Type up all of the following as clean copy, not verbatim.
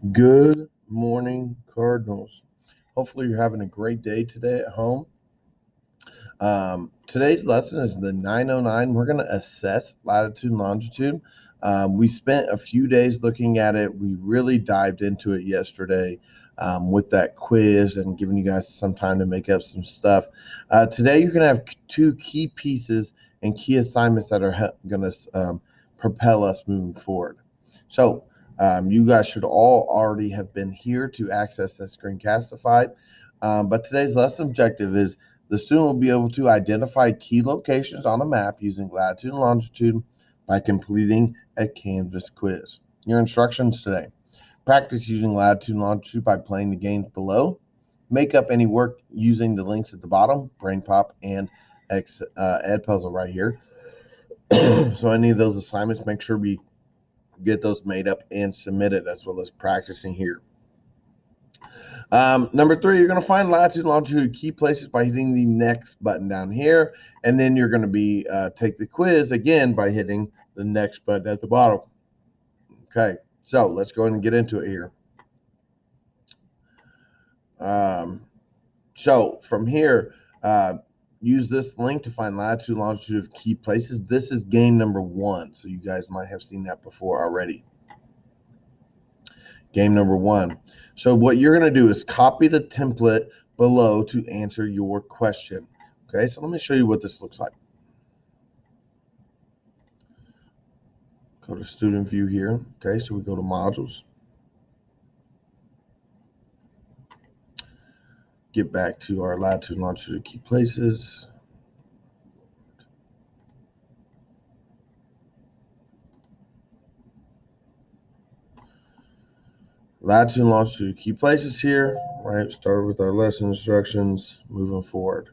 Good morning, Cardinals. Hopefully, you're having a great day today at home. Today's lesson is the 909. We're going to assess latitude and longitude. We spent a few days looking at it. We really dived into it yesterday with that quiz and giving you guys some time to make up some stuff. Today, you're going to have two key pieces and key assignments that are going to propel us moving forward. So, you guys should all already have been here to access the Screencastify. But today's lesson objective is the student will be able to identify key locations on a map using latitude and longitude by completing a Canvas quiz. Your instructions today: practice using latitude and longitude by playing the games below. Make up any work using the links at the bottom, BrainPop and Edpuzzle right here. So any of those assignments, make sure we get those made up and submitted, as well as practicing here. Number 3, you're going to find latitude and longitude key places by hitting the next button down here, and then you're going to be take the quiz again by hitting the next button at the bottom. Okay, so let's go ahead and get into it here. So from here, use this link to find latitude and longitude of key places. This is game number 1, so you guys might have seen that before already. Game number 1. So what you're going to do is copy the template below to answer your question. Okay, so let me show you what this looks like. Go to student view here. Okay, so we go to modules. Get back to our latitude and longitude of key places. Latitude and longitude key places here, right? Start with our lesson instructions, moving forward.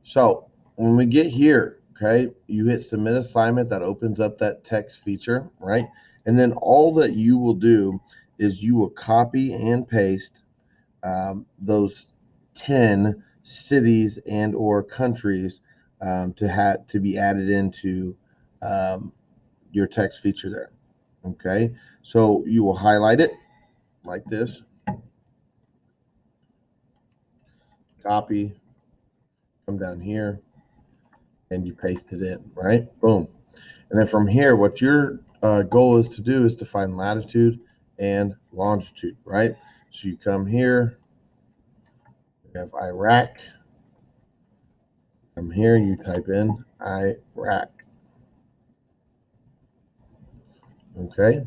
So when we get here, okay, you hit submit assignment. That opens up that text feature, right? And then all that you will do is you will copy and paste those 10 cities and or countries to be added into your text feature there. Okay, so you will highlight it like this, copy, come down here, and you paste it in, right? Boom. And then from here, what your goal is to do is to find latitude and longitude, right? So you come here, you have Iraq. Come here, you type in Iraq. Okay.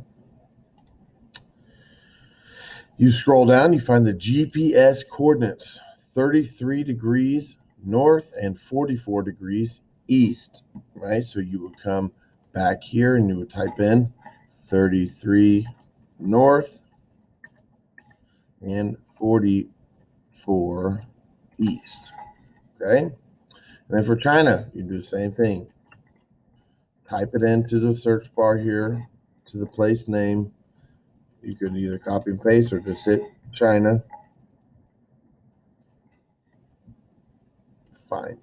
You scroll down, you find the GPS coordinates, 33 degrees north and 44 degrees east, right? So you would come back here and you would type in 33 north and 44 east, okay? And then for China, you do the same thing. Type it into the search bar here to the place name. You could either copy and paste or just hit China. Find.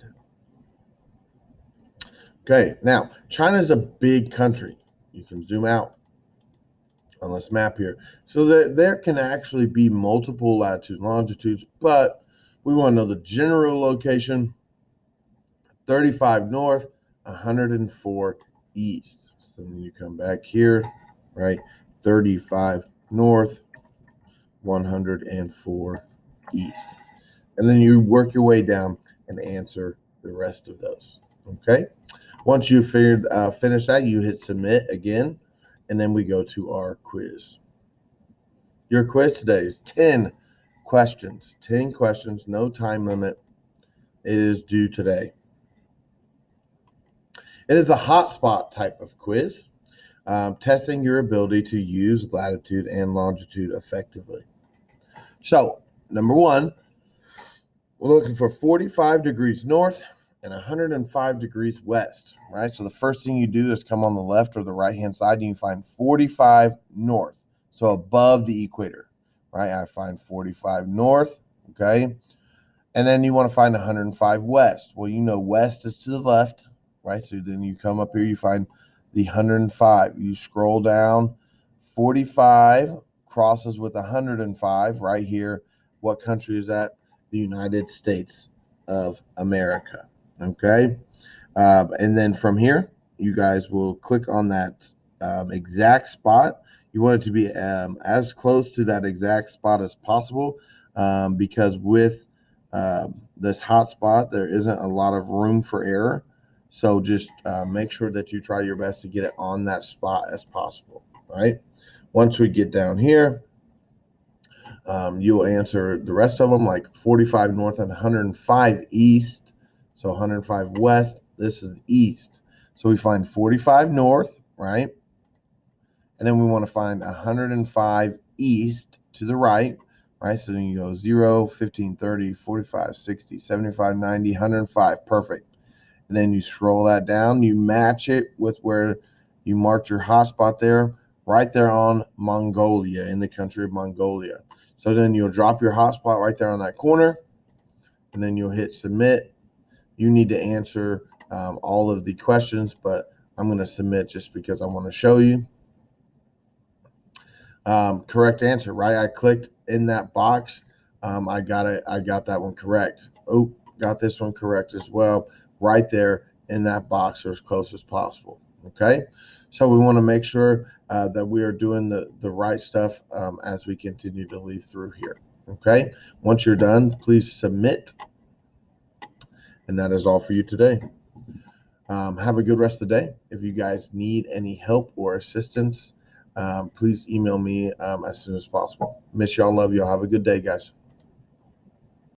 Okay, now China is a big country. You can zoom out on this map here. So there can actually be multiple latitudes and longitudes, but we want to know the general location: 35 north, 104 east. So then you come back here, right? 35 north, 104 east. And then you work your way down and answer the rest of those. Okay. Once you've finished that, you hit submit again, and then we go to our quiz. Your quiz today is 10 questions. 10 questions, no time limit. It is due today. It is a hotspot type of quiz, testing your ability to use latitude and longitude effectively. So, number 1, we're looking for 45 degrees north and 105 degrees west, right? So the first thing you do is come on the left or the right-hand side and you find 45 north, so above the equator, right? I find 45 north, okay? And then you want to find 105 west. Well, you know west is to the left, right? So then you come up here, you find the 105. You scroll down, 45 crosses with 105 right here. What country is that? The United States of America. Okay. And then from here, you guys will click on that exact spot. You want it to be as close to that exact spot as possible, because with this hotspot, there isn't a lot of room for error. So just make sure that you try your best to get it on that spot as possible, right? Once we get down here, you'll answer the rest of them, like 45 north and 105 east. So 105 west, this is east. So we find 45 north, right? And then we want to find 105 east to the right, right? So then you go 0, 15, 30, 45, 60, 75, 90, 105. Perfect. And then you scroll that down. You match it with where you marked your hotspot there, right there on Mongolia, in the country of Mongolia. So then you'll drop your hotspot right there on that corner, and then you'll hit submit. You need to answer all of the questions, but I'm going to submit just because I want to show you. Correct answer, right? I clicked in that box. I got it. I got that one correct. Oh, got this one correct as well, right there in that box, or as close as possible. Okay. So we want to make sure that we are doing the right stuff as we continue to lead through here. Okay. Once you're done, please submit. And that is all for you today. Have a good rest of the day. If you guys need any help or assistance, please email me as soon as possible. Miss y'all, love y'all. Have a good day, guys.